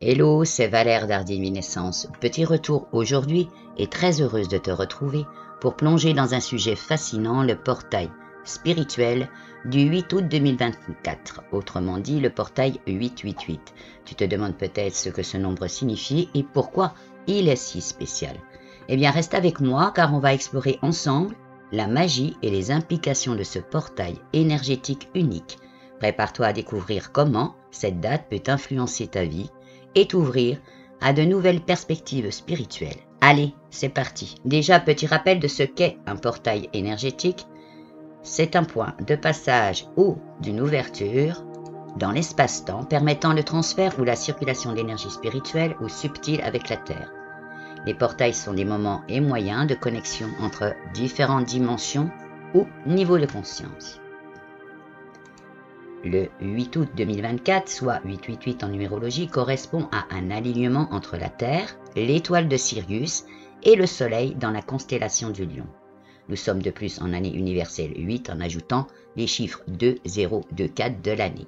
Hello, c'est Valère d'Art-Divinescence. Petit retour aujourd'hui et très heureuse de te retrouver pour plonger dans un sujet fascinant, le portail spirituel du 8 août 2024, autrement dit le portail 888. Tu te demandes peut-être ce que ce nombre signifie et pourquoi il est si spécial. Eh bien, reste avec moi car on va explorer ensemble la magie et les implications de ce portail énergétique unique. Prépare-toi à découvrir comment cette date peut influencer ta vie et t'ouvrir à de nouvelles perspectives spirituelles. Allez, c'est parti. Déjà, petit rappel de ce qu'est un portail énergétique. C'est un point de passage ou d'une ouverture dans l'espace-temps permettant le transfert ou la circulation d'énergie spirituelle ou subtile avec la Terre. Les portails sont des moments et moyens de connexion entre différentes dimensions ou niveaux de conscience. Le 8 août 2024, soit 888 en numérologie, correspond à un alignement entre la Terre, l'étoile de Sirius et le Soleil dans la constellation du Lion. Nous sommes de plus en année universelle 8 en ajoutant les chiffres 2, 0, 2, 4 de l'année.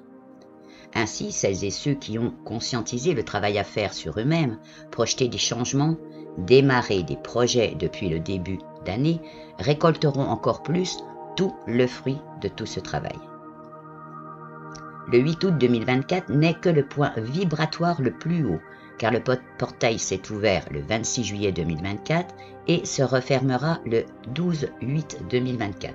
Ainsi, celles et ceux qui ont conscientisé le travail à faire sur eux-mêmes, projeté des changements, démarré des projets depuis le début d'année, récolteront encore plus tout le fruit de tout ce travail. Le 8 août 2024 n'est que le point vibratoire le plus haut, car le portail s'est ouvert le 26 juillet 2024 et se refermera le 12/8/2024.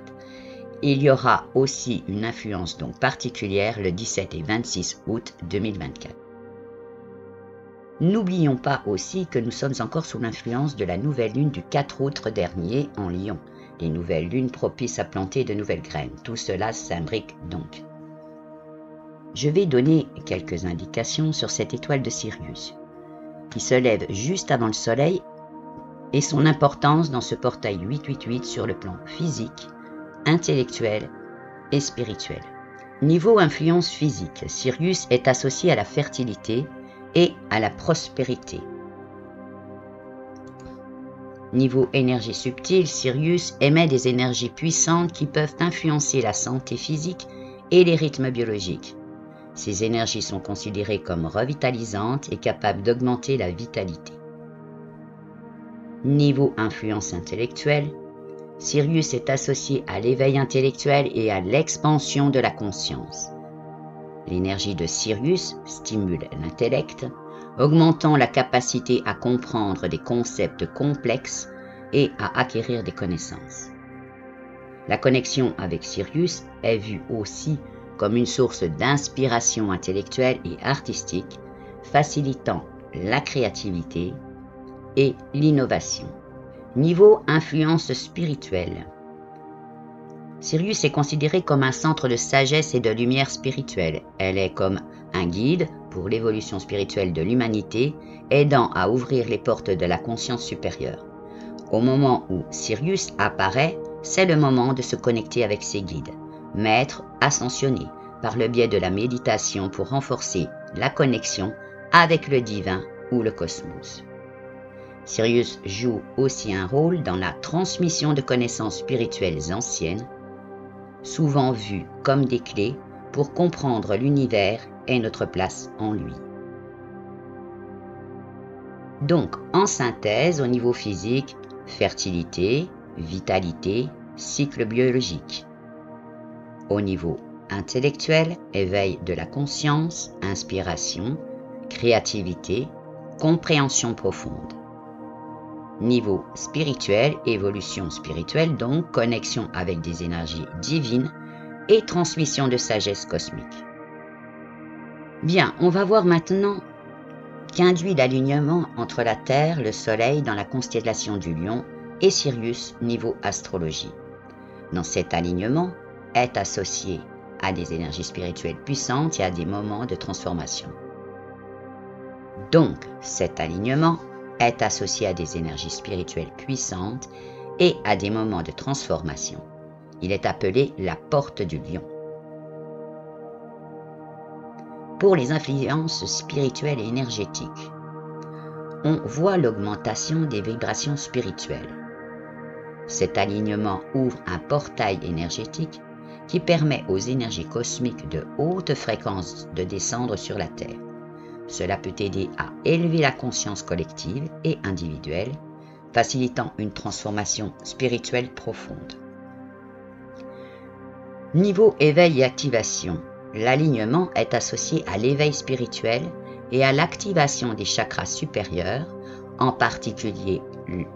Il y aura aussi une influence donc particulière le 17 et 26 août 2024. N'oublions pas aussi que nous sommes encore sous l'influence de la nouvelle lune du 4 août dernier en Lion. Les nouvelles lunes propices à planter de nouvelles graines. Tout cela s'imbrique donc. Je vais donner quelques indications sur cette étoile de Sirius, qui se lève juste avant le Soleil, et son importance dans ce portail 888 sur le plan physique, intellectuel et spirituel. Niveau influence physique, Sirius est associé à la fertilité et à la prospérité. Niveau énergie subtile, Sirius émet des énergies puissantes qui peuvent influencer la santé physique et les rythmes biologiques. Ces énergies sont considérées comme revitalisantes et capables d'augmenter la vitalité. Niveau influence intellectuelle, Sirius est associé à l'éveil intellectuel et à l'expansion de la conscience. L'énergie de Sirius stimule l'intellect, augmentant la capacité à comprendre des concepts complexes et à acquérir des connaissances. La connexion avec Sirius est vue aussi comme une source d'inspiration intellectuelle et artistique, facilitant la créativité et l'innovation. Niveau influence spirituelle. Sirius est considérée comme un centre de sagesse et de lumière spirituelle. Elle est comme un guide pour l'évolution spirituelle de l'humanité, aidant à ouvrir les portes de la conscience supérieure. Au moment où Sirius apparaît, c'est le moment de se connecter avec ses guides, maîtres ascensionnés, par le biais de la méditation pour renforcer la connexion avec le divin ou le cosmos. Sirius joue aussi un rôle dans la transmission de connaissances spirituelles anciennes, souvent vues comme des clés pour comprendre l'univers et notre place en lui. Donc, en synthèse, au niveau physique, fertilité, vitalité, cycle biologique. Au niveau intellectuel, éveil de la conscience, inspiration, créativité, compréhension profonde. Niveau spirituel, évolution spirituelle, donc connexion avec des énergies divines et transmission de sagesse cosmique. Bien, on va voir maintenant qu'induit l'alignement entre la Terre, le Soleil dans la constellation du Lion et Sirius niveau astrologie. Dans cet alignement est associé à des énergies spirituelles puissantes et à des moments de transformation. Donc, cet alignement est associé à des énergies spirituelles puissantes et à des moments de transformation. Il est appelé la porte du Lion. Pour les influences spirituelles et énergétiques, on voit l'augmentation des vibrations spirituelles. Cet alignement ouvre un portail énergétique qui permet aux énergies cosmiques de haute fréquence de descendre sur la Terre. Cela peut aider à élever la conscience collective et individuelle, facilitant une transformation spirituelle profonde. Niveau éveil et activation, l'alignement est associé à l'éveil spirituel et à l'activation des chakras supérieurs, en particulier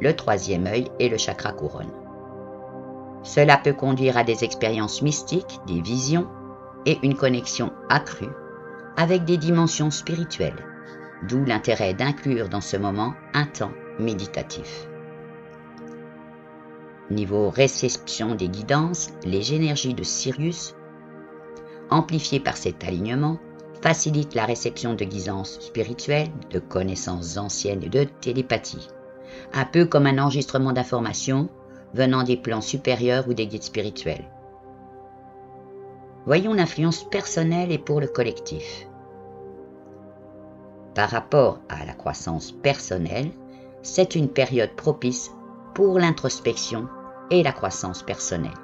le troisième œil et le chakra couronne. Cela peut conduire à des expériences mystiques, des visions et une connexion accrue avec des dimensions spirituelles, d'où l'intérêt d'inclure dans ce moment un temps méditatif. Niveau réception des guidances, les énergies de Sirius, amplifiées par cet alignement, facilitent la réception de guidances spirituelles, de connaissances anciennes et de télépathie, un peu comme un enregistrement d'informations venant des plans supérieurs ou des guides spirituels. Voyons l'influence personnelle et pour le collectif. Par rapport à la croissance personnelle, c'est une période propice pour l'introspection et la croissance personnelle.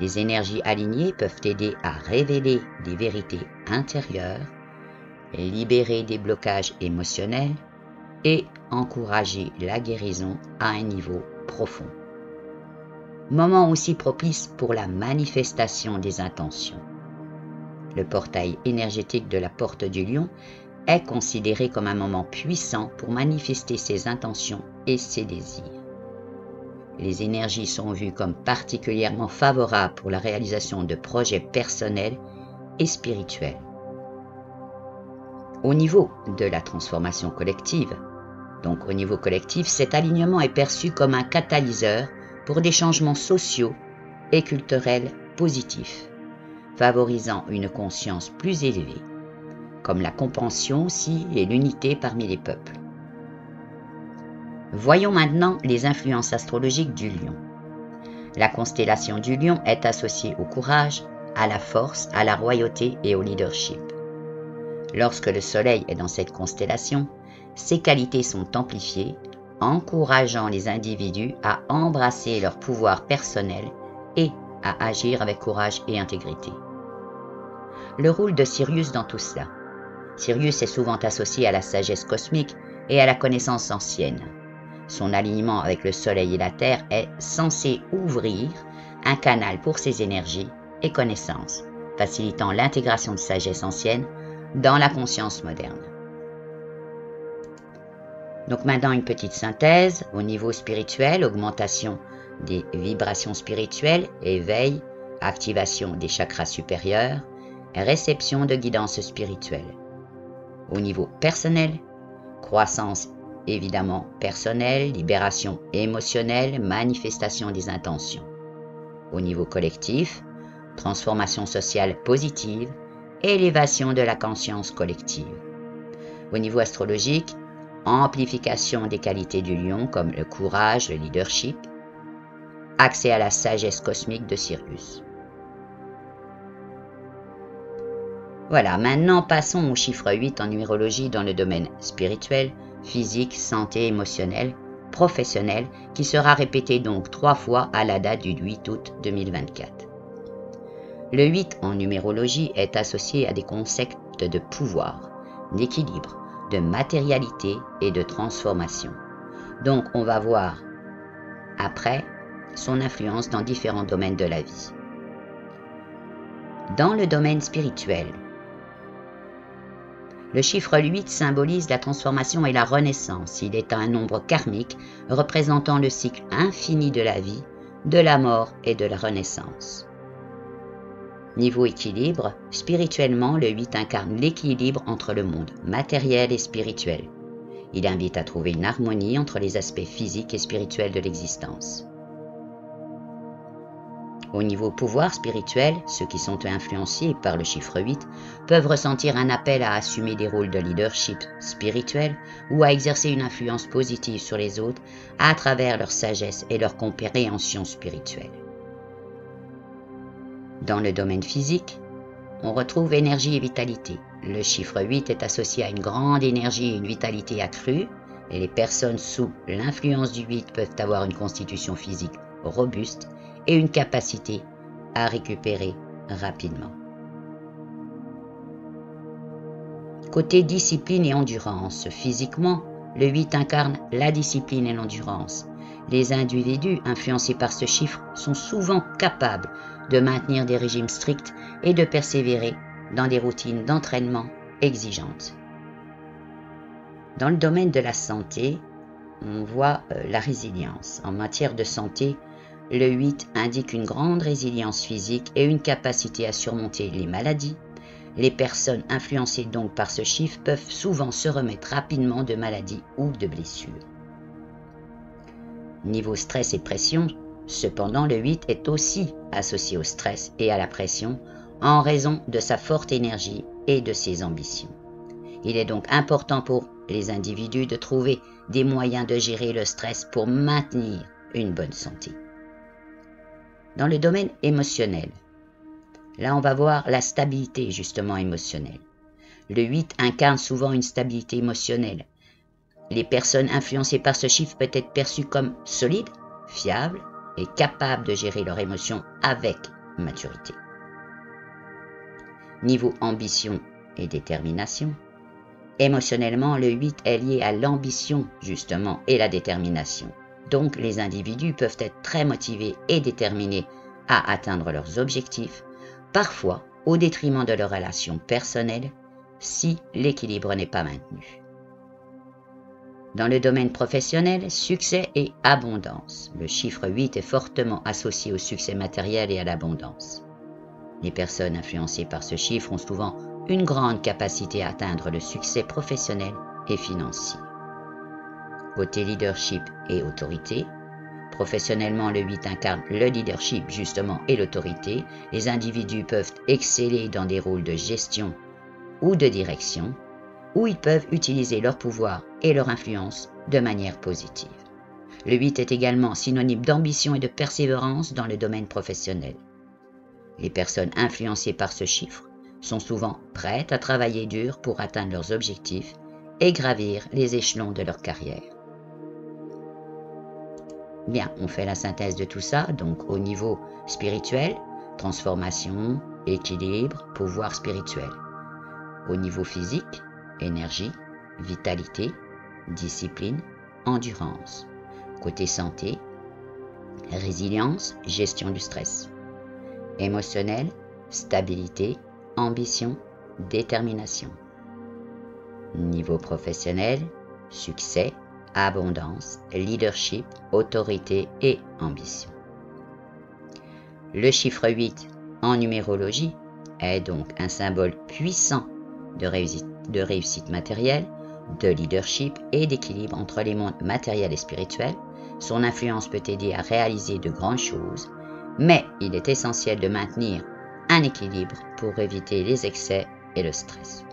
Les énergies alignées peuvent aider à révéler des vérités intérieures, libérer des blocages émotionnels et encourager la guérison à un niveau profond. Moment aussi propice pour la manifestation des intentions. Le portail énergétique de la porte du lion est considéré comme un moment puissant pour manifester ses intentions et ses désirs. Les énergies sont vues comme particulièrement favorables pour la réalisation de projets personnels et spirituels. Au niveau de la transformation collective, donc au niveau collectif, cet alignement est perçu comme un catalyseur pour des changements sociaux et culturels positifs, favorisant une conscience plus élevée, comme la compréhension aussi et l'unité parmi les peuples. Voyons maintenant les influences astrologiques du lion. La constellation du lion est associée au courage, à la force, à la royauté et au leadership. Lorsque le soleil est dans cette constellation, ces qualités sont amplifiées, encourageant les individus à embrasser leur pouvoir personnel et à agir avec courage et intégrité. Le rôle de Sirius dans tout cela. Sirius est souvent associé à la sagesse cosmique et à la connaissance ancienne. Son alignement avec le Soleil et la Terre est censé ouvrir un canal pour ses énergies et connaissances, facilitant l'intégration de sagesse ancienne dans la conscience moderne. Donc maintenant une petite synthèse au niveau spirituel, augmentation des vibrations spirituelles, éveil, activation des chakras supérieurs, réception de guidance spirituelle. Au niveau personnel, croissance évidemment personnelle, libération émotionnelle, manifestation des intentions. Au niveau collectif, transformation sociale positive, élévation de la conscience collective. Au niveau astrologique, amplification des qualités du lion comme le courage, le leadership, accès à la sagesse cosmique de Sirius. Voilà, maintenant passons au chiffre 8 en numérologie dans le domaine spirituel, physique, santé, émotionnelle, professionnelle, qui sera répété donc 3 fois à la date du 8 août 2024. Le 8 en numérologie est associé à des concepts de pouvoir, d'équilibre, de matérialité et de transformation. Donc on va voir après son influence dans différents domaines de la vie. Dans le domaine spirituel, le chiffre 8 symbolise la transformation et la renaissance. Il est un nombre karmique représentant le cycle infini de la vie, de la mort et de la renaissance. Niveau équilibre, spirituellement, le 8 incarne l'équilibre entre le monde matériel et spirituel. Il invite à trouver une harmonie entre les aspects physiques et spirituels de l'existence. Au niveau pouvoir spirituel, ceux qui sont influencés par le chiffre 8 peuvent ressentir un appel à assumer des rôles de leadership spirituel ou à exercer une influence positive sur les autres à travers leur sagesse et leur compréhension spirituelle. Dans le domaine physique, on retrouve énergie et vitalité. Le chiffre 8 est associé à une grande énergie et une vitalité accrue, et les personnes sous l'influence du 8 peuvent avoir une constitution physique robuste et une capacité à récupérer rapidement. Côté discipline et endurance, physiquement, le 8 incarne la discipline et l'endurance. Les individus influencés par ce chiffre sont souvent capables de maintenir des régimes stricts et de persévérer dans des routines d'entraînement exigeantes. Dans le domaine de la santé, on voit la résilience. En matière de santé, le 8 indique une grande résilience physique et une capacité à surmonter les maladies. Les personnes influencées donc par ce chiffre peuvent souvent se remettre rapidement de maladies ou de blessures. Niveau stress et pression, cependant, le 8 est aussi associé au stress et à la pression en raison de sa forte énergie et de ses ambitions. Il est donc important pour les individus de trouver des moyens de gérer le stress pour maintenir une bonne santé. Dans le domaine émotionnel, là on va voir la stabilité justement émotionnelle. Le 8 incarne souvent une stabilité émotionnelle. Les personnes influencées par ce chiffre peuvent être perçues comme solides, fiables et capables de gérer leurs émotions avec maturité. Niveau ambition et détermination, émotionnellement, le 8 est lié à l'ambition justement et la détermination. Donc les individus peuvent être très motivés et déterminés à atteindre leurs objectifs, parfois au détriment de leurs relations personnelles si l'équilibre n'est pas maintenu. Dans le domaine professionnel, succès et abondance. Le chiffre 8 est fortement associé au succès matériel et à l'abondance. Les personnes influencées par ce chiffre ont souvent une grande capacité à atteindre le succès professionnel et financier. Côté leadership et autorité, professionnellement le 8 incarne le leadership justement et l'autorité. Les individus peuvent exceller dans des rôles de gestion ou de direction, où ils peuvent utiliser leur pouvoir et leur influence de manière positive. Le 8 est également synonyme d'ambition et de persévérance dans le domaine professionnel. Les personnes influencées par ce chiffre sont souvent prêtes à travailler dur pour atteindre leurs objectifs et gravir les échelons de leur carrière. Bien, on fait la synthèse de tout ça, donc au niveau spirituel, transformation, équilibre, pouvoir spirituel. Au niveau physique, énergie, vitalité, discipline, endurance. Côté santé, résilience, gestion du stress. Émotionnel, stabilité, ambition, détermination. Niveau professionnel, succès, abondance, leadership, autorité et ambition. Le chiffre 8 en numérologie est donc un symbole puissant de réussite matérielle, de leadership et d'équilibre entre les mondes matériels et spirituels. Son influence peut aider à réaliser de grandes choses, mais il est essentiel de maintenir un équilibre pour éviter les excès et le stress.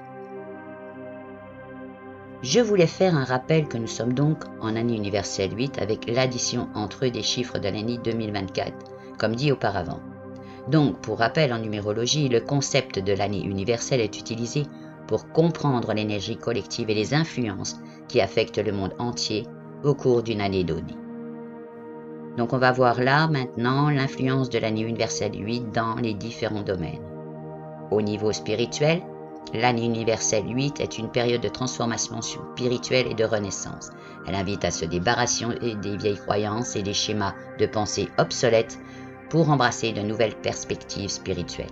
Je voulais faire un rappel que nous sommes donc en année universelle 8 avec l'addition entre eux des chiffres de l'année 2024, comme dit auparavant. Donc, pour rappel en numérologie, le concept de l'année universelle est utilisé pour comprendre l'énergie collective et les influences qui affectent le monde entier au cours d'une année donnée. Donc on va voir là maintenant l'influence de l'année universelle 8 dans les différents domaines. Au niveau spirituel, l'année universelle 8 est une période de transformation spirituelle et de renaissance. Elle invite à se débarrasser des vieilles croyances et des schémas de pensée obsolètes pour embrasser de nouvelles perspectives spirituelles.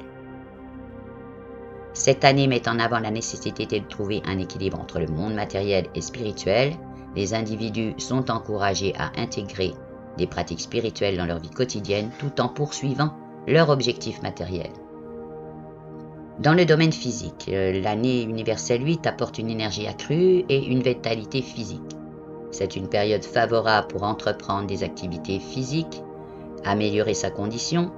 Cette année met en avant la nécessité de trouver un équilibre entre le monde matériel et spirituel. Les individus sont encouragés à intégrer des pratiques spirituelles dans leur vie quotidienne tout en poursuivant leur objectif matériel. Dans le domaine physique, l'année universelle 8 apporte une énergie accrue et une vitalité physique. C'est une période favorable pour entreprendre des activités physiques, améliorer sa condition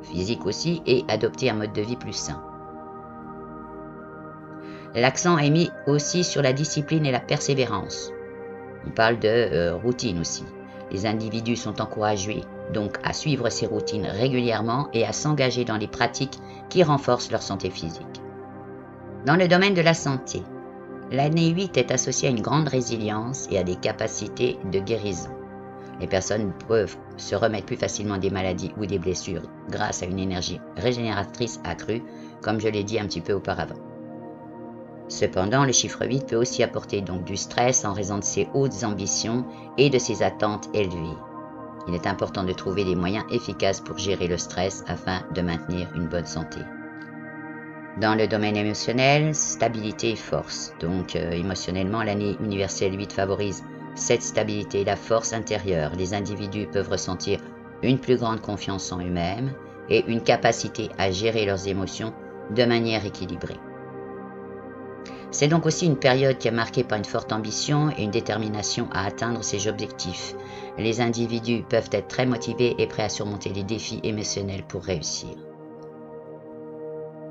physique aussi et adopter un mode de vie plus sain. L'accent est mis aussi sur la discipline et la persévérance. On parle de routine aussi. Les individus sont encouragés donc à suivre ces routines régulièrement et à s'engager dans les pratiques qui renforcent leur santé physique. Dans le domaine de la santé, l'année 8 est associée à une grande résilience et à des capacités de guérison. Les personnes peuvent se remettre plus facilement des maladies ou des blessures grâce à une énergie régénératrice accrue, comme je l'ai dit un petit peu auparavant. Cependant, le chiffre 8 peut aussi apporter donc du stress en raison de ses hautes ambitions et de ses attentes élevées. Il est important de trouver des moyens efficaces pour gérer le stress afin de maintenir une bonne santé. Dans le domaine émotionnel, stabilité et force. Donc émotionnellement, l'année universelle 8 favorise cette stabilité et la force intérieure. Les individus peuvent ressentir une plus grande confiance en eux-mêmes et une capacité à gérer leurs émotions de manière équilibrée. C'est donc aussi une période qui est marquée par une forte ambition et une détermination à atteindre ses objectifs. Les individus peuvent être très motivés et prêts à surmonter les défis émotionnels pour réussir.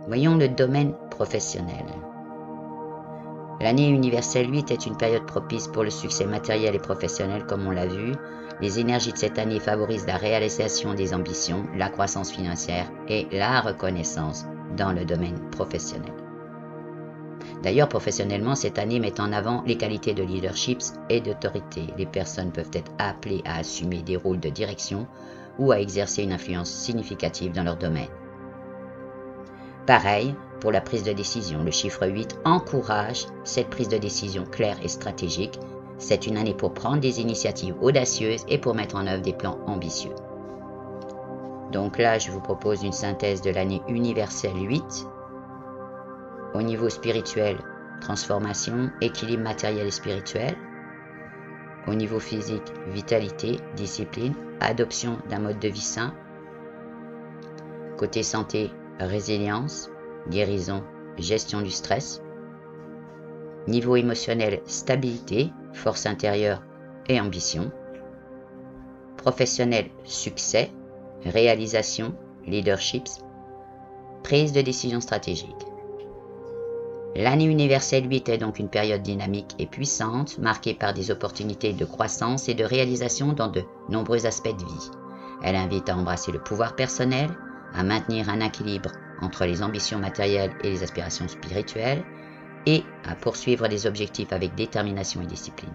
Voyons le domaine professionnel. L'année universelle 8 est une période propice pour le succès matériel et professionnel comme on l'a vu. Les énergies de cette année favorisent la réalisation des ambitions, la croissance financière et la reconnaissance dans le domaine professionnel. D'ailleurs, professionnellement, cette année met en avant les qualités de leadership et d'autorité. Les personnes peuvent être appelées à assumer des rôles de direction ou à exercer une influence significative dans leur domaine. Pareil pour la prise de décision. Le chiffre 8 encourage cette prise de décision claire et stratégique. C'est une année pour prendre des initiatives audacieuses et pour mettre en œuvre des plans ambitieux. Donc là, je vous propose une synthèse de l'année universelle 8. Au niveau spirituel, transformation, équilibre matériel et spirituel. Au niveau physique, vitalité, discipline, adoption d'un mode de vie sain. Côté santé, résilience, guérison, gestion du stress. Niveau émotionnel, stabilité, force intérieure et ambition. Professionnel, succès, réalisation, leadership, prise de décision stratégique. L'année universelle 8 est donc une période dynamique et puissante, marquée par des opportunités de croissance et de réalisation dans de nombreux aspects de vie. Elle invite à embrasser le pouvoir personnel, à maintenir un équilibre entre les ambitions matérielles et les aspirations spirituelles, et à poursuivre des objectifs avec détermination et discipline.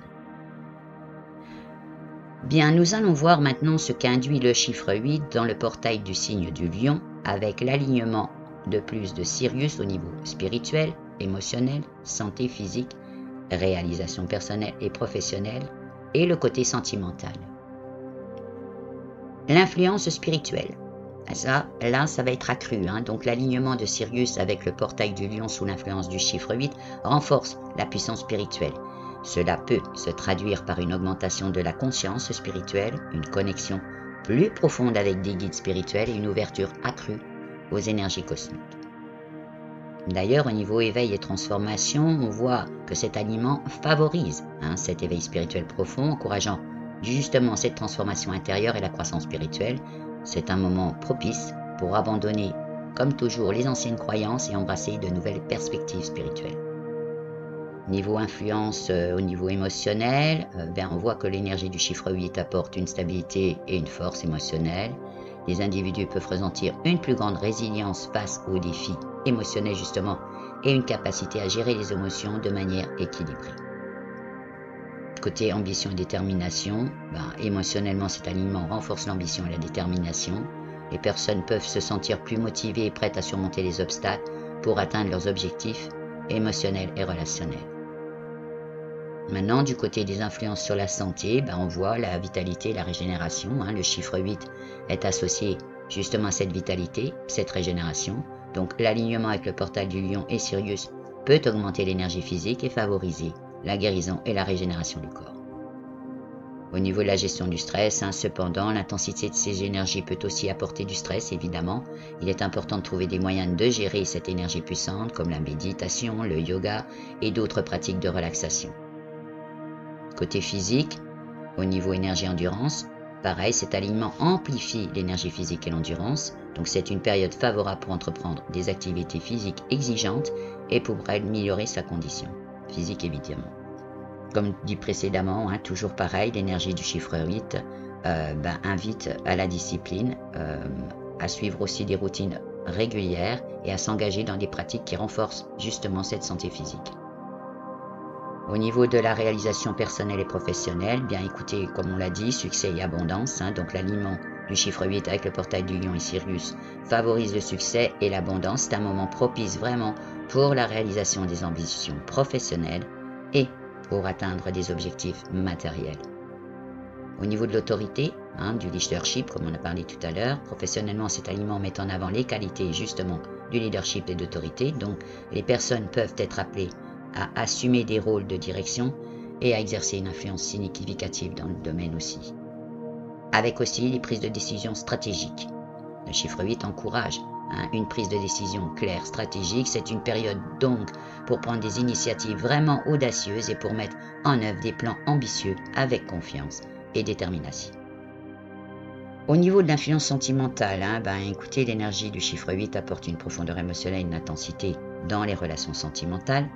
Bien, nous allons voir maintenant ce qu'induit le chiffre 8 dans le portail du signe du lion, avec l'alignement de plus de Sirius au niveau spirituel, émotionnel, santé physique, réalisation personnelle et professionnelle, et le côté sentimental. L'influence spirituelle. Ça va être accru. Donc l'alignement de Sirius avec le portail du lion sous l'influence du chiffre 8 renforce la puissance spirituelle. Cela peut se traduire par une augmentation de la conscience spirituelle, une connexion plus profonde avec des guides spirituels et une ouverture accrue aux énergies cosmiques. D'ailleurs, au niveau éveil et transformation, on voit que cet alignement favorise cet éveil spirituel profond, encourageant justement cette transformation intérieure et la croissance spirituelle. C'est un moment propice pour abandonner, comme toujours, les anciennes croyances et embrasser de nouvelles perspectives spirituelles. Niveau influence au niveau émotionnel, on voit que l'énergie du chiffre 8 apporte une stabilité et une force émotionnelle. Les individus peuvent ressentir une plus grande résilience face aux défis émotionnels justement et une capacité à gérer les émotions de manière équilibrée. Côté ambition et détermination, émotionnellement cet alignement renforce l'ambition et la détermination. Les personnes peuvent se sentir plus motivées et prêtes à surmonter les obstacles pour atteindre leurs objectifs émotionnels et relationnels. Maintenant, du côté des influences sur la santé, on voit la vitalité et la régénération. Le chiffre 8 est associé justement à cette vitalité, cette régénération. Donc l'alignement avec le portail du lion et Sirius peut augmenter l'énergie physique et favoriser la guérison et la régénération du corps. Au niveau de la gestion du stress, cependant, l'intensité de ces énergies peut aussi apporter du stress, évidemment. Il est important de trouver des moyens de gérer cette énergie puissante, comme la méditation, le yoga et d'autres pratiques de relaxation. Côté physique, au niveau énergie-endurance, pareil, cet alignement amplifie l'énergie physique et l'endurance. Donc c'est une période favorable pour entreprendre des activités physiques exigeantes et pour améliorer sa condition physique évidemment. Comme dit précédemment, toujours pareil, l'énergie du chiffre 8 invite à la discipline, à suivre aussi des routines régulières et à s'engager dans des pratiques qui renforcent justement cette santé physique. Au niveau de la réalisation personnelle et professionnelle, écoutez, comme on l'a dit, succès et abondance, donc l'alignement du chiffre 8 avec le portail du lion et Sirius favorise le succès et l'abondance. C'est un moment propice vraiment pour la réalisation des ambitions professionnelles et pour atteindre des objectifs matériels. Au niveau de l'autorité, du leadership, comme on a parlé tout à l'heure, professionnellement, cet alignement met en avant les qualités justement du leadership et d'autorité. Donc, les personnes peuvent être appelées à assumer des rôles de direction et à exercer une influence significative dans le domaine aussi. Avec aussi les prises de décision stratégiques. Le chiffre 8 encourage une prise de décision claire, stratégique. C'est une période donc pour prendre des initiatives vraiment audacieuses et pour mettre en œuvre des plans ambitieux avec confiance et détermination. Au niveau de l'influence sentimentale, écoutez, l'énergie du chiffre 8 apporte une profondeur émotionnelle et une intensité dans les relations sentimentales.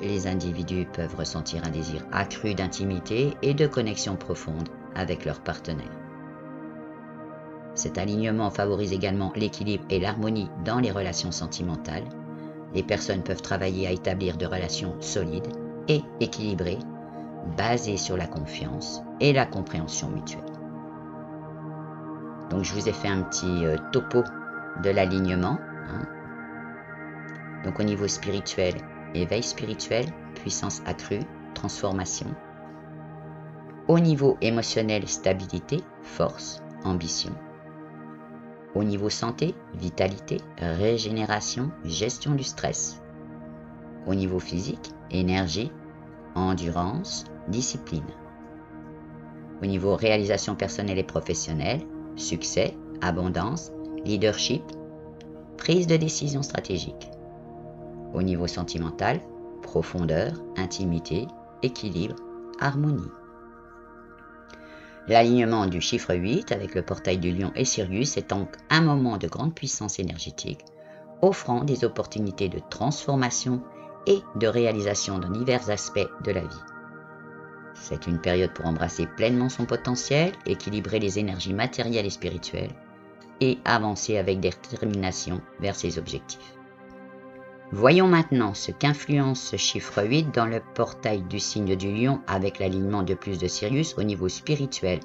Les individus peuvent ressentir un désir accru d'intimité et de connexion profonde avec leur partenaire. Cet alignement favorise également l'équilibre et l'harmonie dans les relations sentimentales. Les personnes peuvent travailler à établir de relations solides et équilibrées, basées sur la confiance et la compréhension mutuelle. Donc je vous ai fait un petit topo de l'alignement. Donc au niveau spirituel, éveil spirituel, puissance accrue, transformation. Au niveau émotionnel, stabilité, force, ambition. Au niveau santé, vitalité, régénération, gestion du stress. Au niveau physique, énergie, endurance, discipline. Au niveau réalisation personnelle et professionnelle, succès, abondance, leadership, prise de décision stratégique. Au niveau sentimental, profondeur, intimité, équilibre, harmonie. L'alignement du chiffre 8 avec le portail du Lion et Sirius est donc un moment de grande puissance énergétique, offrant des opportunités de transformation et de réalisation dans divers aspects de la vie. C'est une période pour embrasser pleinement son potentiel, équilibrer les énergies matérielles et spirituelles et avancer avec détermination vers ses objectifs. Voyons maintenant ce qu'influence ce chiffre 8 dans le portail du signe du Lion avec l'alignement de plus de Sirius au niveau spirituel,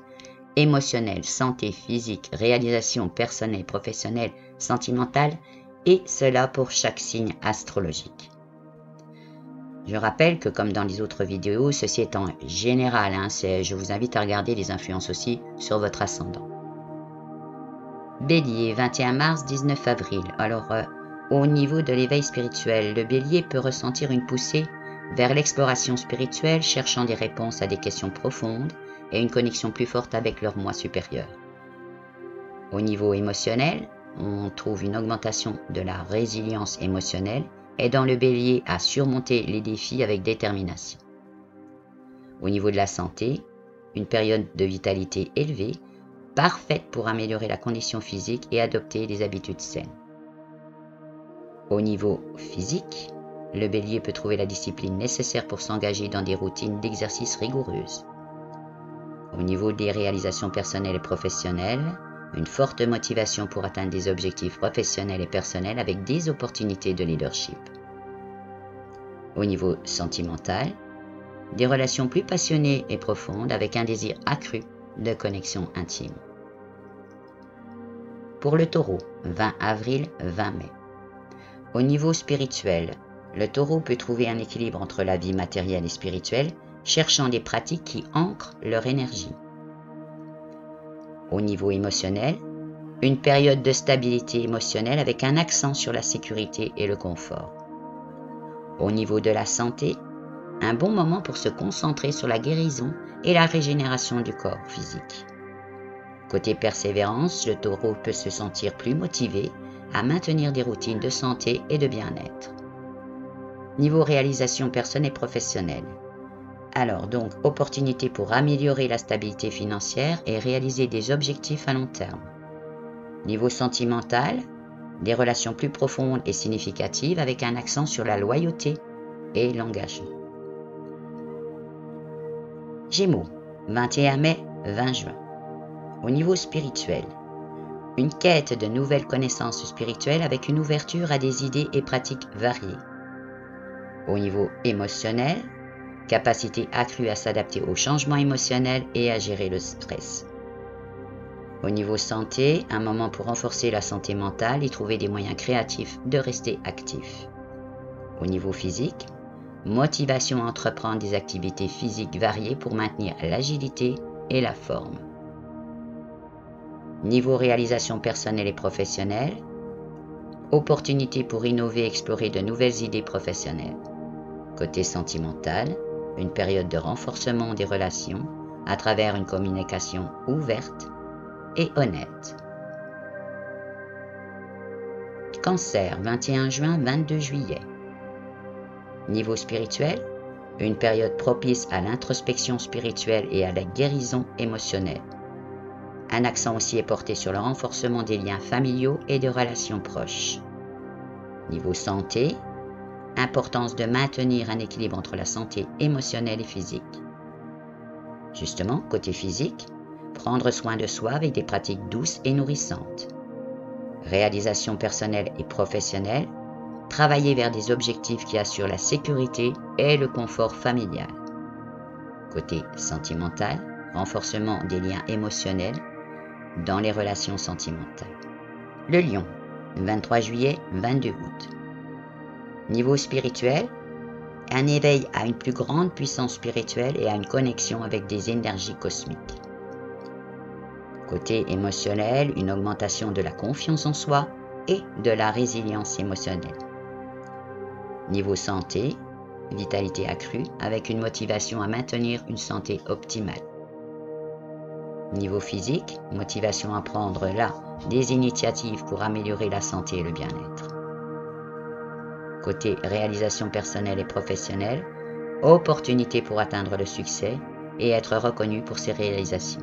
émotionnel, santé, physique, réalisation personnelle, professionnelle, sentimentale et cela pour chaque signe astrologique. Je rappelle que comme dans les autres vidéos, ceci est en général, je vous invite à regarder les influences aussi sur votre ascendant. Bélier, 21 mars, 19 avril. Alors, au niveau de l'éveil spirituel, le Bélier peut ressentir une poussée vers l'exploration spirituelle, cherchant des réponses à des questions profondes et une connexion plus forte avec leur moi supérieur. Au niveau émotionnel, on trouve une augmentation de la résilience émotionnelle, aidant le Bélier à surmonter les défis avec détermination. Au niveau de la santé, une période de vitalité élevée, parfaite pour améliorer la condition physique et adopter des habitudes saines. Au niveau physique, le Bélier peut trouver la discipline nécessaire pour s'engager dans des routines d'exercice rigoureuses. Au niveau des réalisations personnelles et professionnelles, une forte motivation pour atteindre des objectifs professionnels et personnels avec des opportunités de leadership. Au niveau sentimental, des relations plus passionnées et profondes avec un désir accru de connexion intime. Pour le Taureau, 20 avril, 20 mai. Au niveau spirituel, le Taureau peut trouver un équilibre entre la vie matérielle et spirituelle, cherchant des pratiques qui ancrent leur énergie. Au niveau émotionnel, une période de stabilité émotionnelle avec un accent sur la sécurité et le confort. Au niveau de la santé, un bon moment pour se concentrer sur la guérison et la régénération du corps physique. Côté persévérance, le Taureau peut se sentir plus motivé à maintenir des routines de santé et de bien-être. Niveau réalisation personnelle et professionnelle. Alors donc, opportunité pour améliorer la stabilité financière et réaliser des objectifs à long terme. Niveau sentimental, des relations plus profondes et significatives avec un accent sur la loyauté et l'engagement. Gémeaux, 21 mai, 20 juin. Au niveau spirituel, une quête de nouvelles connaissances spirituelles avec une ouverture à des idées et pratiques variées. Au niveau émotionnel, capacité accrue à s'adapter aux changements émotionnels et à gérer le stress. Au niveau santé, un moment pour renforcer la santé mentale et trouver des moyens créatifs de rester actif. Au niveau physique, motivation à entreprendre des activités physiques variées pour maintenir l'agilité et la forme. Niveau réalisation personnelle et professionnelle, opportunité pour innover et explorer de nouvelles idées professionnelles. Côté sentimental, une période de renforcement des relations à travers une communication ouverte et honnête. Cancer, 21 juin, 22 juillet. Niveau spirituel, une période propice à l'introspection spirituelle et à la guérison émotionnelle. Un accent aussi est porté sur le renforcement des liens familiaux et de relations proches. Niveau santé, importance de maintenir un équilibre entre la santé émotionnelle et physique. Justement, côté physique, prendre soin de soi avec des pratiques douces et nourrissantes. Réalisation personnelle et professionnelle, travailler vers des objectifs qui assurent la sécurité et le confort familial. Côté sentimental, renforcement des liens émotionnels dans les relations sentimentales. Le Lion, 23 juillet, 22 août. Niveau spirituel, un éveil à une plus grande puissance spirituelle et à une connexion avec des énergies cosmiques. Côté émotionnel, une augmentation de la confiance en soi et de la résilience émotionnelle. Niveau santé, vitalité accrue avec une motivation à maintenir une santé optimale. Niveau physique, motivation à prendre là des initiatives pour améliorer la santé et le bien-être. Côté réalisation personnelle et professionnelle, opportunité pour atteindre le succès et être reconnu pour ses réalisations.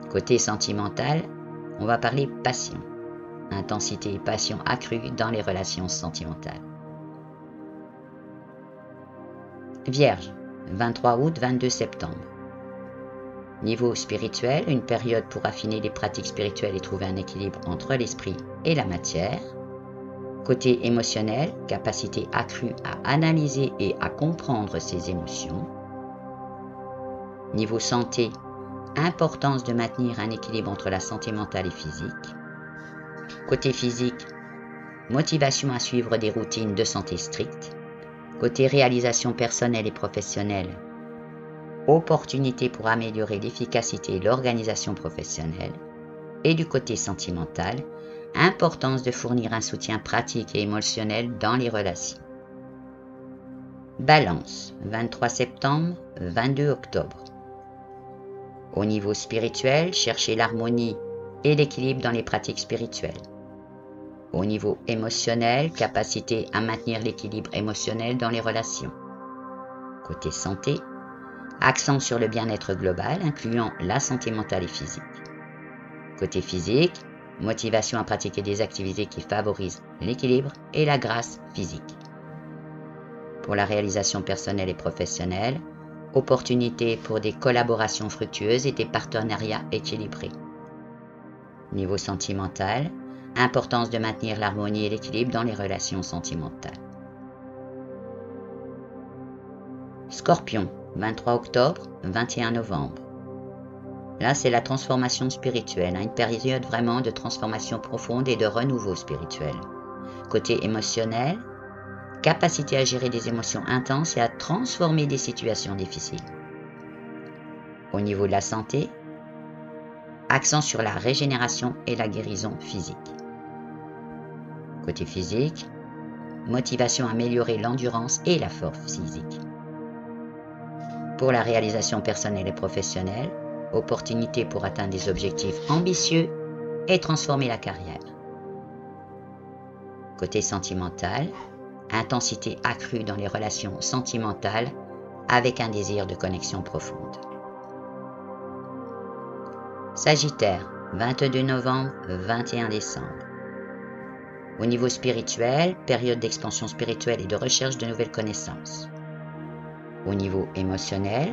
Côté sentimental, on va parler passion, intensité et passion accrue dans les relations sentimentales. Vierge, 23 août, 22 septembre. Niveau spirituel, une période pour affiner les pratiques spirituelles et trouver un équilibre entre l'esprit et la matière. Côté émotionnel, capacité accrue à analyser et à comprendre ses émotions. Niveau santé, importance de maintenir un équilibre entre la santé mentale et physique. Côté physique, motivation à suivre des routines de santé strictes. Côté réalisation personnelle et professionnelle, opportunité pour améliorer l'efficacité et l'organisation professionnelle. Et du côté sentimental, importance de fournir un soutien pratique et émotionnel dans les relations. Balance, 23 septembre, 22 octobre. Au niveau spirituel, chercher l'harmonie et l'équilibre dans les pratiques spirituelles. Au niveau émotionnel, capacité à maintenir l'équilibre émotionnel dans les relations. Côté santé, accent sur le bien-être global, incluant la santé mentale et physique. Côté physique, motivation à pratiquer des activités qui favorisent l'équilibre et la grâce physique. Pour la réalisation personnelle et professionnelle, opportunité pour des collaborations fructueuses et des partenariats équilibrés. Niveau sentimental, importance de maintenir l'harmonie et l'équilibre dans les relations sentimentales. Scorpion, 23 octobre, 21 novembre. Là, c'est la transformation spirituelle, une période vraiment de transformation profonde et de renouveau spirituel. Côté émotionnel, capacité à gérer des émotions intenses et à transformer des situations difficiles. Au niveau de la santé, accent sur la régénération et la guérison physique. Côté physique, motivation à améliorer l'endurance et la force physique. Pour la réalisation personnelle et professionnelle, opportunité pour atteindre des objectifs ambitieux et transformer la carrière. Côté sentimental, intensité accrue dans les relations sentimentales avec un désir de connexion profonde. Sagittaire, 22 novembre, 21 décembre. Au niveau spirituel, période d'expansion spirituelle et de recherche de nouvelles connaissances. Au niveau émotionnel,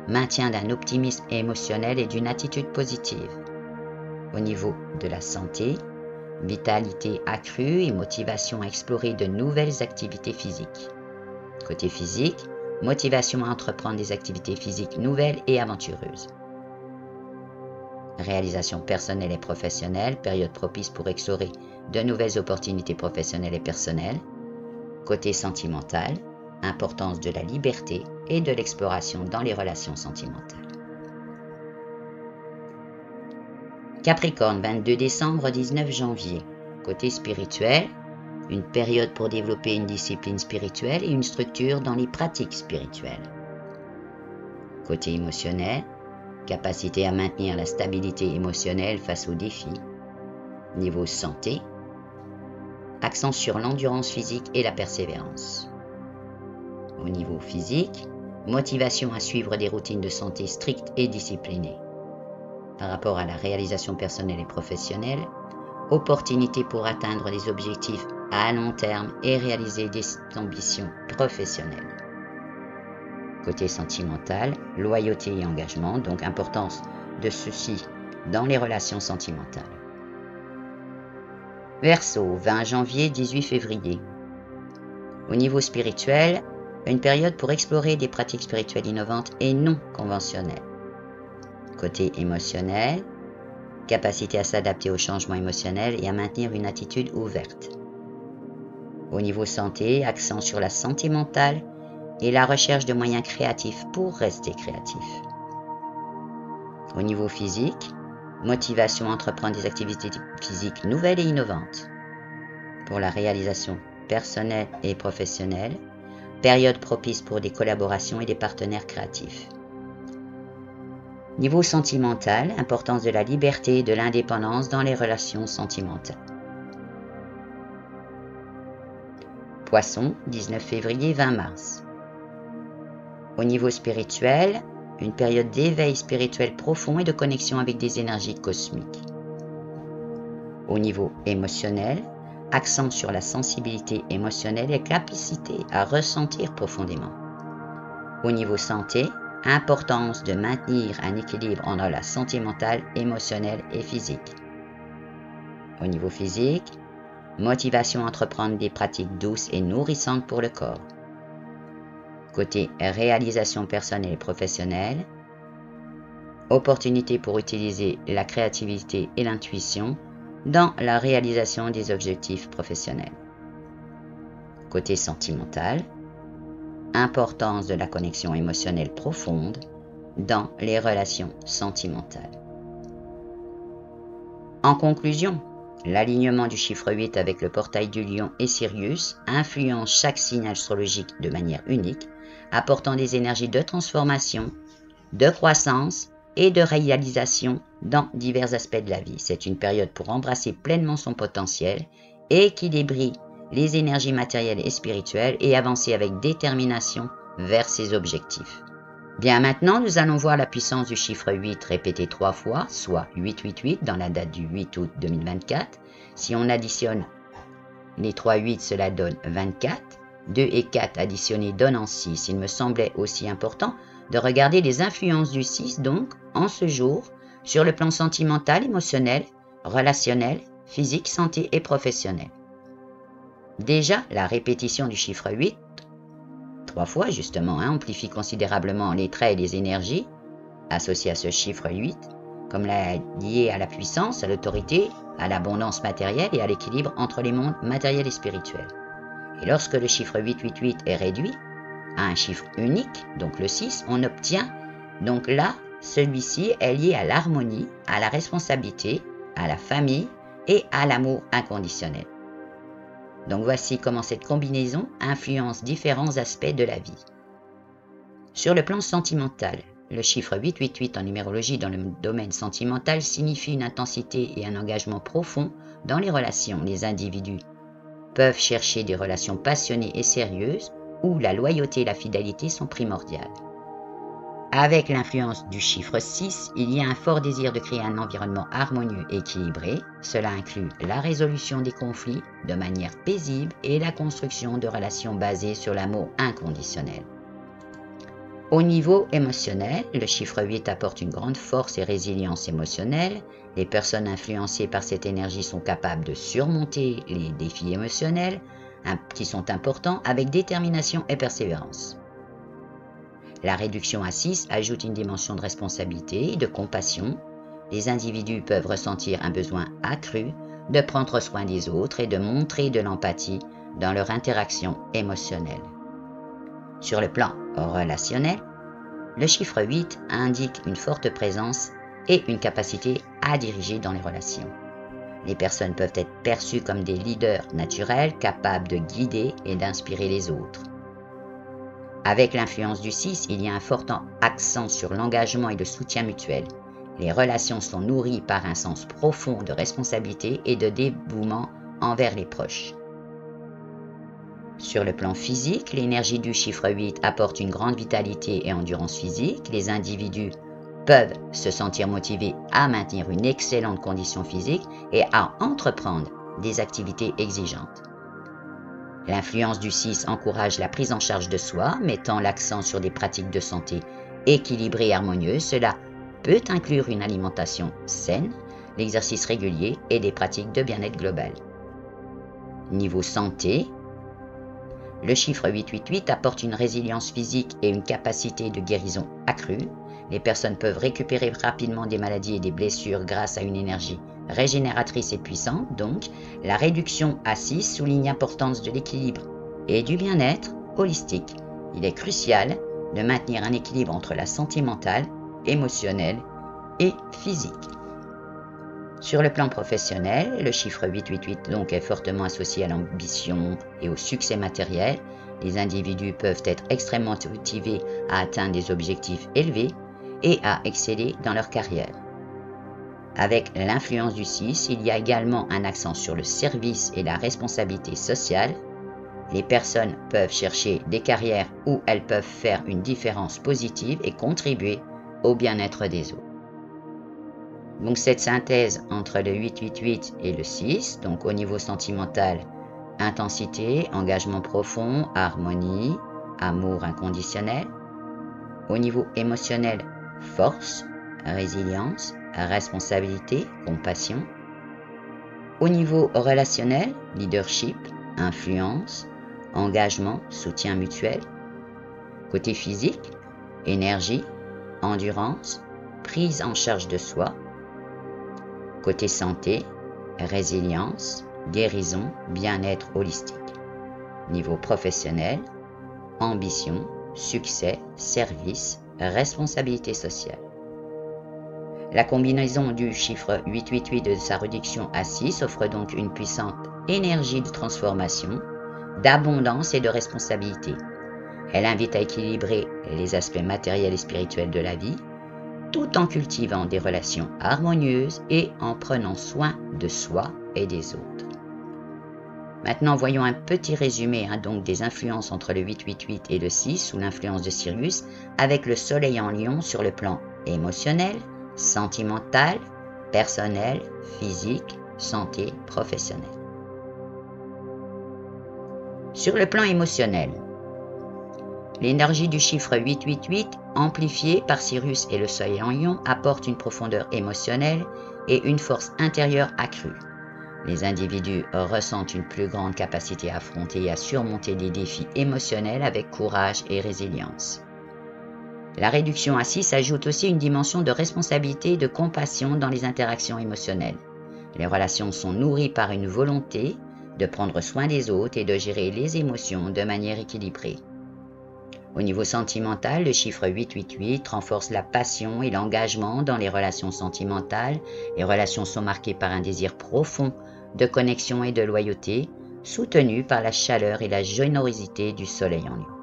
maintien d'un optimisme émotionnel et d'une attitude positive. Au niveau de la santé, vitalité accrue et motivation à explorer de nouvelles activités physiques. Côté physique, motivation à entreprendre des activités physiques nouvelles et aventureuses. Réalisation personnelle et professionnelle, période propice pour explorer de nouvelles opportunités professionnelles et personnelles. Côté sentimental, importance de la liberté et de l'exploration dans les relations sentimentales. Capricorne, 22 décembre, 19 janvier. Côté spirituel, une période pour développer une discipline spirituelle et une structure dans les pratiques spirituelles. Côté émotionnel, capacité à maintenir la stabilité émotionnelle face aux défis. Niveau santé, accent sur l'endurance physique et la persévérance. Au niveau physique, motivation à suivre des routines de santé strictes et disciplinées. Par rapport à la réalisation personnelle et professionnelle, opportunité pour atteindre des objectifs à long terme et réaliser des ambitions professionnelles. Côté sentimental, loyauté et engagement, donc importance de ceci dans les relations sentimentales. Verseau, 20 janvier, 18 février. Au niveau spirituel, une période pour explorer des pratiques spirituelles innovantes et non conventionnelles. Côté émotionnel, capacité à s'adapter aux changements émotionnels et à maintenir une attitude ouverte. Au niveau santé, accent sur la santé mentale et la recherche de moyens créatifs pour rester créatif. Au niveau physique, motivation à entreprendre des activités physiques nouvelles et innovantes. Pour la réalisation personnelle et professionnelle, période propice pour des collaborations et des partenaires créatifs. Niveau sentimental, importance de la liberté et de l'indépendance dans les relations sentimentales. Poisson, 19 février, 20 mars. Au niveau spirituel, une période d'éveil spirituel profond et de connexion avec des énergies cosmiques. Au niveau émotionnel, accent sur la sensibilité émotionnelle et capacité à ressentir profondément. Au niveau santé, importance de maintenir un équilibre entre la santé mentale, émotionnelle et physique. Au niveau physique, motivation à entreprendre des pratiques douces et nourrissantes pour le corps. Côté réalisation personnelle et professionnelle, opportunité pour utiliser la créativité et l'intuition dans la réalisation des objectifs professionnels. Côté sentimental, importance de la connexion émotionnelle profonde dans les relations sentimentales. En conclusion, l'alignement du chiffre 8 avec le portail du Lion et Sirius influence chaque signe astrologique de manière unique, apportant des énergies de transformation, de croissance et de réalisation dans divers aspects de la vie. C'est une période pour embrasser pleinement son potentiel, équilibrer les énergies matérielles et spirituelles et avancer avec détermination vers ses objectifs. Bien, maintenant, nous allons voir la puissance du chiffre 8 répété 3 fois, soit 888 dans la date du 8 août 2024. Si on additionne les 3 8, cela donne 24. 2 et 4 additionnés donnant 6. Il me semblait aussi important de regarder les influences du 6, donc, en ce jour, sur le plan sentimental, émotionnel, relationnel, physique, santé et professionnel. Déjà, la répétition du chiffre 8, 3 fois justement, amplifie considérablement les traits et les énergies associés à ce chiffre 8, comme lié à la puissance, à l'autorité, à l'abondance matérielle et à l'équilibre entre les mondes matériels et spirituels. Et lorsque le chiffre 888 est réduit à un chiffre unique, donc le 6, on obtient, donc là, celui-ci est lié à l'harmonie, à la responsabilité, à la famille et à l'amour inconditionnel. Donc voici comment cette combinaison influence différents aspects de la vie. Sur le plan sentimental, le chiffre 888 en numérologie dans le domaine sentimental signifie une intensité et un engagement profond dans les relations. Les individus peuvent chercher des relations passionnées et sérieuses où la loyauté et la fidélité sont primordiales. Avec l'influence du chiffre 6, il y a un fort désir de créer un environnement harmonieux et équilibré. Cela inclut la résolution des conflits de manière paisible et la construction de relations basées sur l'amour inconditionnel. Au niveau émotionnel, le chiffre 8 apporte une grande force et résilience émotionnelle. Les personnes influencées par cette énergie sont capables de surmonter les défis émotionnels qui sont importants avec détermination et persévérance. La réduction à 6 ajoute une dimension de responsabilité et de compassion. Les individus peuvent ressentir un besoin accru de prendre soin des autres et de montrer de l'empathie dans leur interaction émotionnelle. Sur le plan relationnel, le chiffre 8 indique une forte présence et une capacité à diriger dans les relations. Les personnes peuvent être perçues comme des leaders naturels capables de guider et d'inspirer les autres. Avec l'influence du 6, il y a un fort accent sur l'engagement et le soutien mutuel. Les relations sont nourries par un sens profond de responsabilité et de dévouement envers les proches. Sur le plan physique, l'énergie du chiffre 8 apporte une grande vitalité et endurance physique. Les individus peuvent se sentir motivés à maintenir une excellente condition physique et à entreprendre des activités exigeantes. L'influence du 6 encourage la prise en charge de soi, mettant l'accent sur des pratiques de santé équilibrées et harmonieuses. Cela peut inclure une alimentation saine, l'exercice régulier et des pratiques de bien-être global. Niveau santé, le chiffre 888 apporte une résilience physique et une capacité de guérison accrue. Les personnes peuvent récupérer rapidement des maladies et des blessures grâce à une énergie régénératrice et puissante. Donc, la réduction à 6 souligne l'importance de l'équilibre et du bien-être holistique. Il est crucial de maintenir un équilibre entre la santé mentale, émotionnelle et physique. Sur le plan professionnel, le chiffre 888 donc est fortement associé à l'ambition et au succès matériel. Les individus peuvent être extrêmement motivés à atteindre des objectifs élevés et à exceller dans leur carrière. Avec l'influence du 6, il y a également un accent sur le service et la responsabilité sociale. Les personnes peuvent chercher des carrières où elles peuvent faire une différence positive et contribuer au bien-être des autres. Donc cette synthèse entre le 888 et le 6, donc au niveau sentimental, intensité, engagement profond, harmonie, amour inconditionnel. Au niveau émotionnel, force, résilience, responsabilité, compassion. Au niveau relationnel, leadership, influence, engagement, soutien mutuel. Côté physique, énergie, endurance, prise en charge de soi. Côté santé, résilience, guérison, bien-être holistique. Niveau professionnel, ambition, succès, service, responsabilité sociale. La combinaison du chiffre 888 et de sa réduction à 6 offre donc une puissante énergie de transformation, d'abondance et de responsabilité. Elle invite à équilibrer les aspects matériels et spirituels de la vie, tout en cultivant des relations harmonieuses et en prenant soin de soi et des autres. Maintenant, voyons un petit résumé donc des influences entre le 888 et le 6 sous l'influence de Sirius, avec le Soleil en Lion sur le plan émotionnel, sentimental, personnel, physique, santé, professionnelle. Sur le plan émotionnel, l'énergie du chiffre 888, amplifiée par Sirius et le Soleil en Lion, apporte une profondeur émotionnelle et une force intérieure accrue. Les individus ressentent une plus grande capacité à affronter et à surmonter des défis émotionnels avec courage et résilience. La réduction à 6 ajoute aussi une dimension de responsabilité et de compassion dans les interactions émotionnelles. Les relations sont nourries par une volonté de prendre soin des autres et de gérer les émotions de manière équilibrée. Au niveau sentimental, le chiffre 888 renforce la passion et l'engagement dans les relations sentimentales. Les relations sont marquées par un désir profond de connexion et de loyauté, soutenu par la chaleur et la générosité du Soleil en Lion.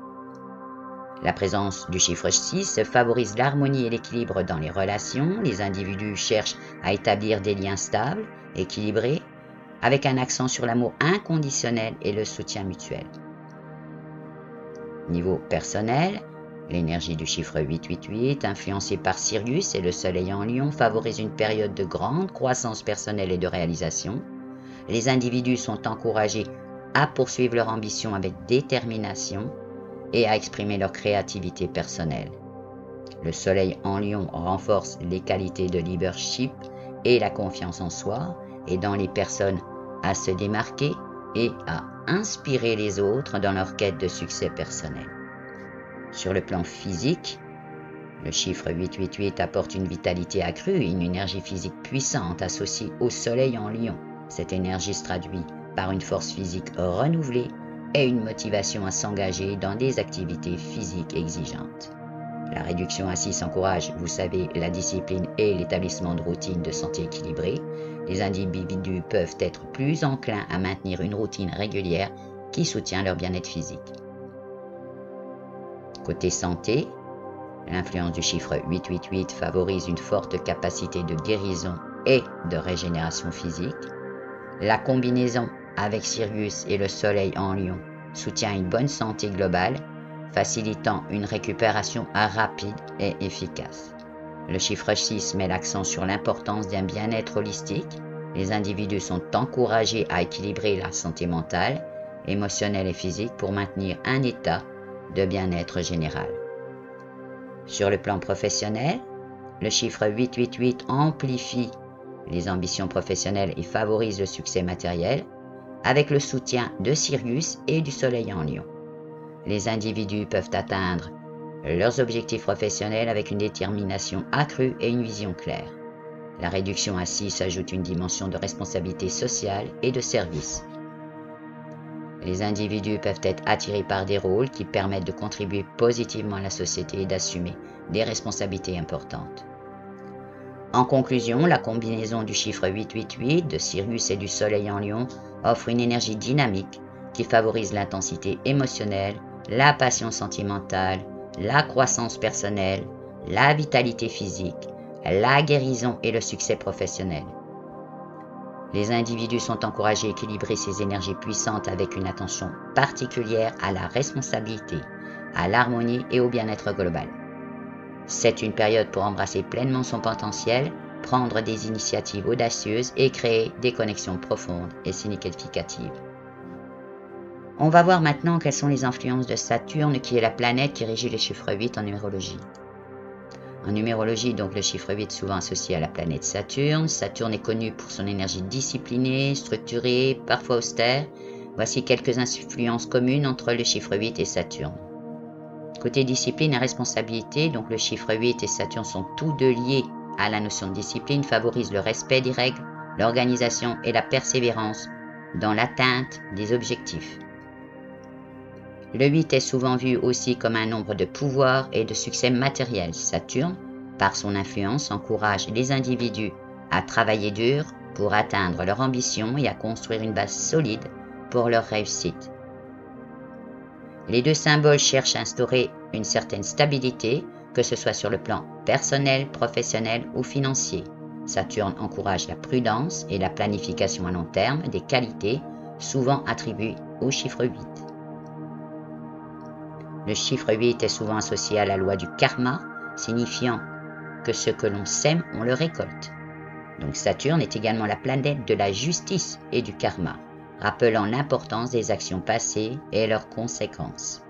La présence du chiffre 6 favorise l'harmonie et l'équilibre dans les relations. Les individus cherchent à établir des liens stables, équilibrés, avec un accent sur l'amour inconditionnel et le soutien mutuel. Niveau personnel, l'énergie du chiffre 888, influencée par Sirius et le Soleil en Lion, favorise une période de grande croissance personnelle et de réalisation. Les individus sont encouragés à poursuivre leur ambition avec détermination et à exprimer leur créativité personnelle. Le Soleil en Lion renforce les qualités de leadership et la confiance en soi, aidant les personnes à se démarquer et à inspirer les autres dans leur quête de succès personnel. Sur le plan physique, le chiffre 888 apporte une vitalité accrue et une énergie physique puissante associée au Soleil en Lion. Cette énergie se traduit par une force physique renouvelée, et une motivation à s'engager dans des activités physiques exigeantes. La réduction à 6 encourage, vous savez, la discipline et l'établissement de routines de santé équilibrées. Les individus peuvent être plus enclins à maintenir une routine régulière qui soutient leur bien-être physique. Côté santé, l'influence du chiffre 888 favorise une forte capacité de guérison et de régénération physique. La combinaison avec Sirius et le Soleil en Lion soutient une bonne santé globale, facilitant une récupération rapide et efficace. Le chiffre 6 met l'accent sur l'importance d'un bien-être holistique. Les individus sont encouragés à équilibrer la santé mentale, émotionnelle et physique pour maintenir un état de bien-être général. Sur le plan professionnel, le chiffre 888 amplifie les ambitions professionnelles et favorise le succès matériel avec le soutien de Sirius et du Soleil en Lion. Les individus peuvent atteindre leurs objectifs professionnels avec une détermination accrue et une vision claire. La réduction à 6 ajoute une dimension de responsabilité sociale et de service. Les individus peuvent être attirés par des rôles qui permettent de contribuer positivement à la société et d'assumer des responsabilités importantes. En conclusion, la combinaison du chiffre 888, de Sirius et du Soleil en Lion offre une énergie dynamique qui favorise l'intensité émotionnelle, la passion sentimentale, la croissance personnelle, la vitalité physique, la guérison et le succès professionnel. Les individus sont encouragés à équilibrer ces énergies puissantes avec une attention particulière à la responsabilité, à l'harmonie et au bien-être global. C'est une période pour embrasser pleinement son potentiel, prendre des initiatives audacieuses et créer des connexions profondes et significatives. On va voir maintenant quelles sont les influences de Saturne, qui est la planète qui régit le chiffre 8 en numérologie. En numérologie, donc, le chiffre 8 est souvent associé à la planète Saturne. Saturne est connu pour son énergie disciplinée, structurée, parfois austère. Voici quelques influences communes entre le chiffre 8 et Saturne. Côté discipline et responsabilité, donc le chiffre 8 et Saturne sont tous deux liés à la notion de discipline, favorisent le respect des règles, l'organisation et la persévérance dans l'atteinte des objectifs. Le 8 est souvent vu aussi comme un nombre de pouvoir et de succès matériel. Saturne, par son influence, encourage les individus à travailler dur pour atteindre leur ambition et à construire une base solide pour leur réussite. Les deux symboles cherchent à instaurer une certaine stabilité, que ce soit sur le plan personnel, professionnel ou financier. Saturne encourage la prudence et la planification à long terme, des qualités souvent attribuées au chiffre 8. Le chiffre 8 est souvent associé à la loi du karma, signifiant que ce que l'on sème, on le récolte. Donc Saturne est également la planète de la justice et du karma, rappelant l'importance des actions passées et leurs conséquences.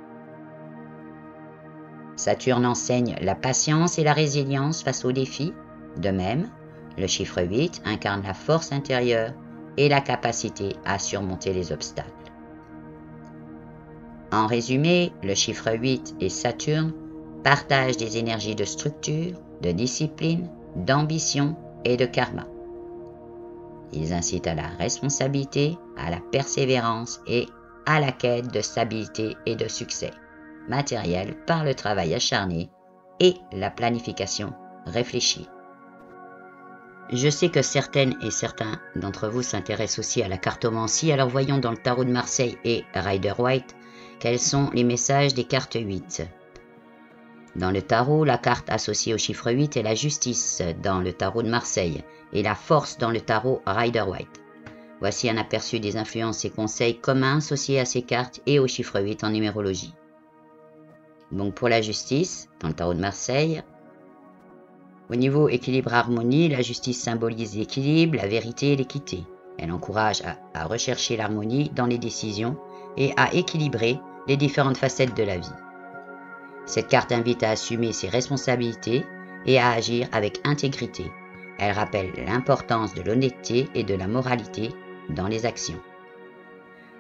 Saturne enseigne la patience et la résilience face aux défis. De même, le chiffre 8 incarne la force intérieure et la capacité à surmonter les obstacles. En résumé, le chiffre 8 et Saturne partagent des énergies de structure, de discipline, d'ambition et de karma. Ils incitent à la responsabilité, à la persévérance et à la quête de stabilité et de succès matériel par le travail acharné et la planification réfléchie. Je sais que certaines et certains d'entre vous s'intéressent aussi à la cartomancie, alors voyons dans le tarot de Marseille et Rider-Waite quels sont les messages des cartes 8. Dans le tarot, la carte associée au chiffre 8 est la justice dans le tarot de Marseille et la force dans le tarot Rider-Waite. Voici un aperçu des influences et conseils communs associés à ces cartes et au chiffre 8 en numérologie. Donc pour la justice, dans le tarot de Marseille, au niveau équilibre-harmonie, la justice symbolise l'équilibre, la vérité et l'équité. Elle encourage à rechercher l'harmonie dans les décisions et à équilibrer les différentes facettes de la vie. Cette carte invite à assumer ses responsabilités et à agir avec intégrité. Elle rappelle l'importance de l'honnêteté et de la moralité dans les actions.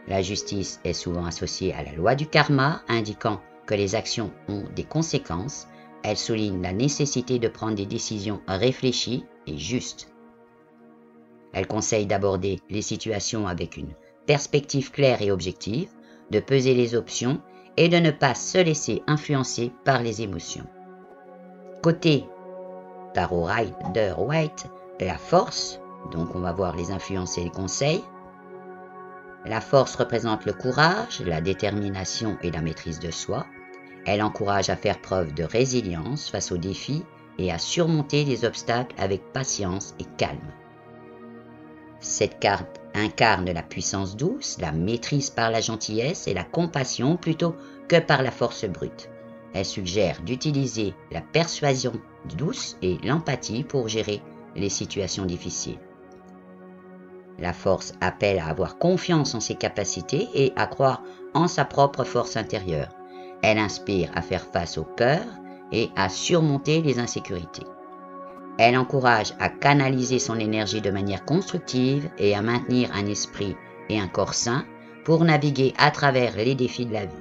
La justice est souvent associée à la loi du karma, indiquant que les actions ont des conséquences. Elle souligne la nécessité de prendre des décisions réfléchies et justes. Elle conseille d'aborder les situations avec une perspective claire et objective, de peser les options et de ne pas se laisser influencer par les émotions. Côté Tarot Rider-Waite, la force, donc on va voir les influences et les conseils. La force représente le courage, la détermination et la maîtrise de soi. Elle encourage à faire preuve de résilience face aux défis et à surmonter les obstacles avec patience et calme. Cette carte incarne la puissance douce, la maîtrise par la gentillesse et la compassion plutôt que par la force brute. Elle suggère d'utiliser la persuasion douce et l'empathie pour gérer les situations difficiles. La force appelle à avoir confiance en ses capacités et à croire en sa propre force intérieure. Elle inspire à faire face aux peurs et à surmonter les insécurités. Elle encourage à canaliser son énergie de manière constructive et à maintenir un esprit et un corps sains pour naviguer à travers les défis de la vie.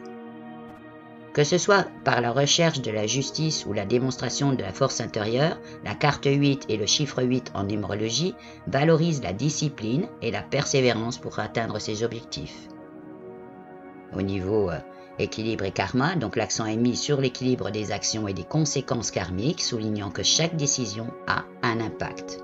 Que ce soit par la recherche de la justice ou la démonstration de la force intérieure, la carte 8 et le chiffre 8 en numérologie valorisent la discipline et la persévérance pour atteindre ses objectifs. Au niveau équilibre et karma, donc l'accent est mis sur l'équilibre des actions et des conséquences karmiques, soulignant que chaque décision a un impact.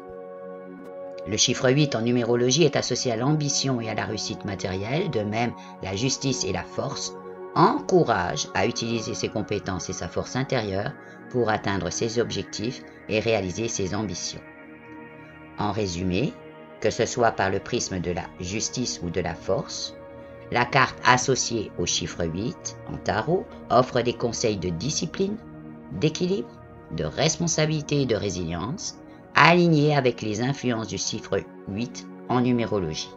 Le chiffre 8 en numérologie est associé à l'ambition et à la réussite matérielle, de même la justice et la force encouragent à utiliser ses compétences et sa force intérieure pour atteindre ses objectifs et réaliser ses ambitions. En résumé, que ce soit par le prisme de la justice ou de la force, la carte associée au chiffre 8 en tarot offre des conseils de discipline, d'équilibre, de responsabilité et de résilience, alignés avec les influences du chiffre 8 en numérologie.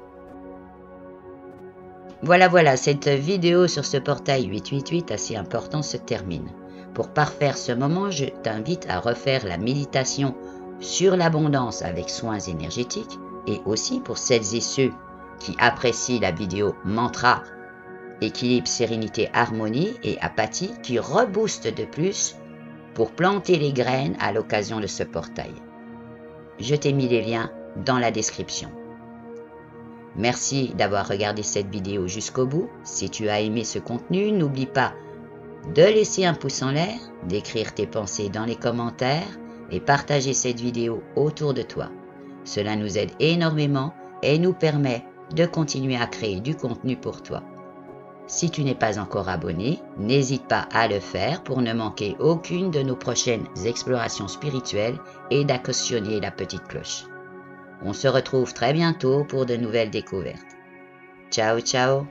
Voilà, cette vidéo sur ce portail 888 assez important se termine. Pour parfaire ce moment, je t'invite à refaire la méditation sur l'abondance avec soins énergétiques et aussi pour celles et ceux qui apprécient la vidéo mantra, équilibre, sérénité, harmonie et apathie qui rebooste de plus pour planter les graines à l'occasion de ce portail. Je t'ai mis les liens dans la description. Merci d'avoir regardé cette vidéo jusqu'au bout. Si tu as aimé ce contenu, n'oublie pas de laisser un pouce en l'air, d'écrire tes pensées dans les commentaires et partager cette vidéo autour de toi. Cela nous aide énormément et nous permet de continuer à créer du contenu pour toi. Si tu n'es pas encore abonné, n'hésite pas à le faire pour ne manquer aucune de nos prochaines explorations spirituelles et d'actionner la petite cloche. On se retrouve très bientôt pour de nouvelles découvertes. Ciao, ciao!